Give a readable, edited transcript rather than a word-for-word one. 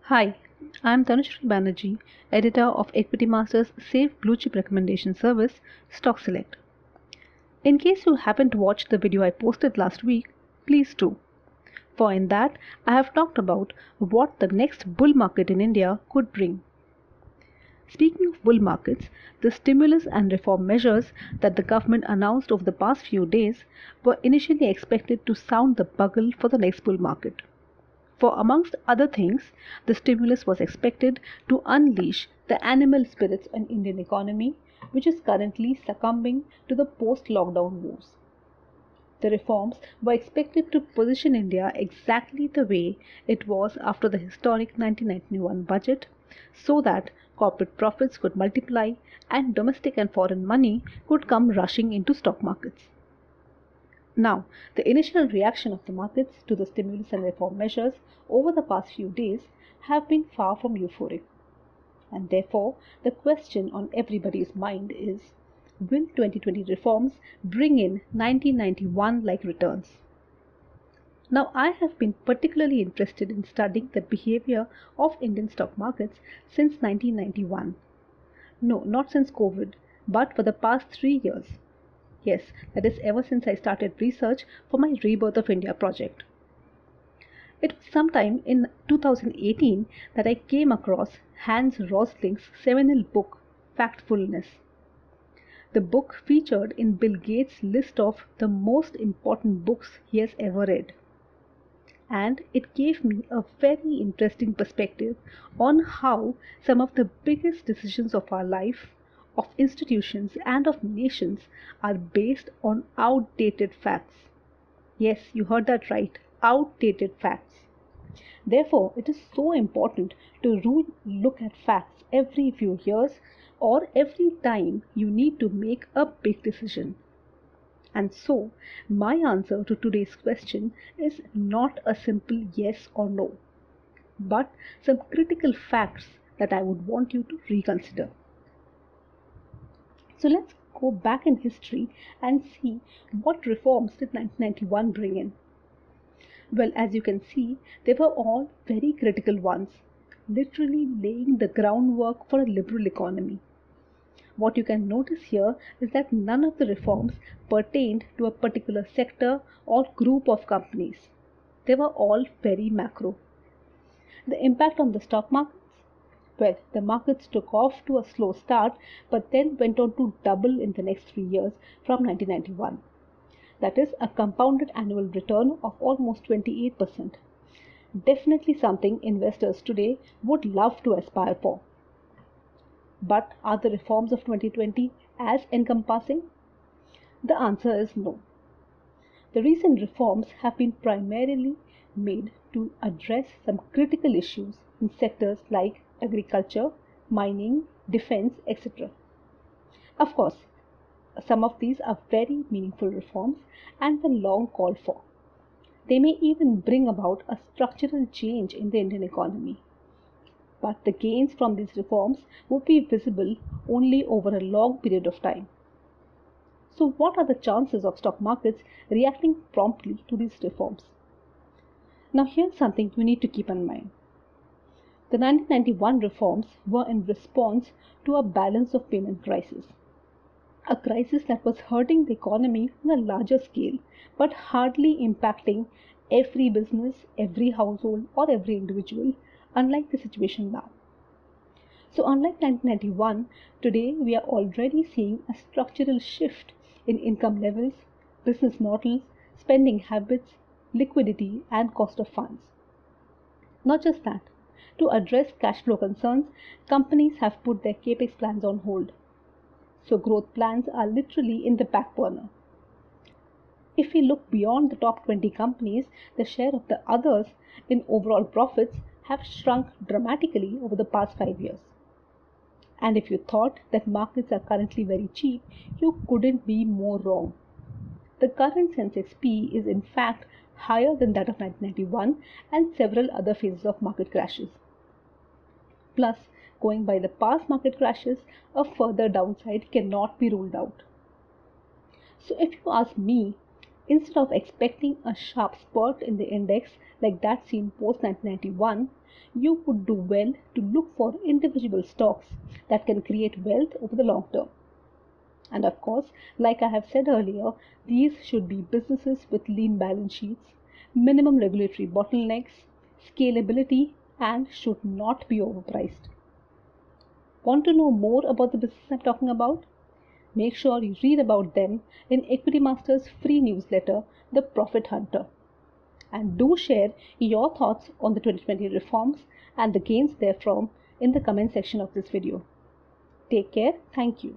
Hi, I'm Tanushree Banerjee, editor of Equitymaster's Safe Blue Chip recommendation service, Stock Select. In case you haven't watched the video I posted last week, please do. For in that, I have talked about what the next bull market in India could bring. Speaking of bull markets, the stimulus and reform measures that the government announced over the past few days were initially expected to sound the bugle for the next bull market. For amongst other things, the stimulus was expected to unleash the animal spirits in Indian economy, which is currently succumbing to the post-lockdown woes. The reforms were expected to position India exactly the way it was after the historic 1991 budget, so that corporate profits could multiply and domestic and foreign money could come rushing into stock markets. Now, the initial reaction of the markets to the stimulus and reform measures over the past few days have been far from euphoric. And therefore, the question on everybody's mind is, will 2020 reforms bring in 1991-like returns? Now, I have been particularly interested in studying the behavior of Indian stock markets since 1991. No, not since COVID, but for the past 3 years. Yes, that is ever since I started research for my Rebirth of India project. It was sometime in 2018 that I came across Hans Rosling's seminal book, Factfulness. The book featured in Bill Gates' list of the most important books he has ever read. And it gave me a very interesting perspective on how some of the biggest decisions of our life, of institutions and of nations are based on outdated facts. Yes, you heard that right, outdated facts. Therefore, it is so important to look at facts every few years or every time you need to make a big decision. And so, my answer to today's question is not a simple yes or no, but some critical facts that I would want you to reconsider. So let's go back in history and see what reforms did 1991 bring in. Well, as you can see, they were all very critical ones, literally laying the groundwork for a liberal economy. What you can notice here is that none of the reforms pertained to a particular sector or group of companies. They were all very macro. The impact on the stock markets? Well, the markets took off to a slow start but then went on to double in the next 3 years from 1991. That is a compounded annual return of almost 28%. Definitely something investors today would love to aspire for. But are the reforms of 2020 as encompassing? The answer is no. The recent reforms have been primarily made to address some critical issues in sectors like agriculture, mining, defense, etc. Of course, some of these are very meaningful reforms and were long called for. They may even bring about a structural change in the Indian economy. But the gains from these reforms would be visible only over a long period of time. So what are the chances of stock markets reacting promptly to these reforms? Now here's something you need to keep in mind. The 1991 reforms were in response to a balance of payment crisis. A crisis that was hurting the economy on a larger scale, but hardly impacting every business, every household, or every individual, unlike the situation now. So unlike 1991, today we are already seeing a structural shift in income levels, business models, spending habits, liquidity, and cost of funds. Not just that, to address cash flow concerns, companies have put their capex plans on hold. So growth plans are literally in the back burner. If we look beyond the top 20 companies, the share of the others in overall profits have shrunk dramatically over the past 5 years. And if you thought that markets are currently very cheap, you couldn't be more wrong. The current Sensex P is in fact higher than that of 1991 and several other phases of market crashes. Plus, going by the past market crashes, a further downside cannot be ruled out. So if you ask me, Instead of expecting a sharp spurt in the index like that seen post 1991, you would do well to look for individual stocks that can create wealth over the long term. And of course, like I have said earlier, these should be businesses with lean balance sheets, minimum regulatory bottlenecks, scalability, and should not be overpriced. Want to know more about the business I'm talking about? Make sure you read about them in Equitymaster's free newsletter, The Profit Hunter. And do share your thoughts on the 2020 reforms and the gains therefrom in the comment section of this video. Take care. Thank you.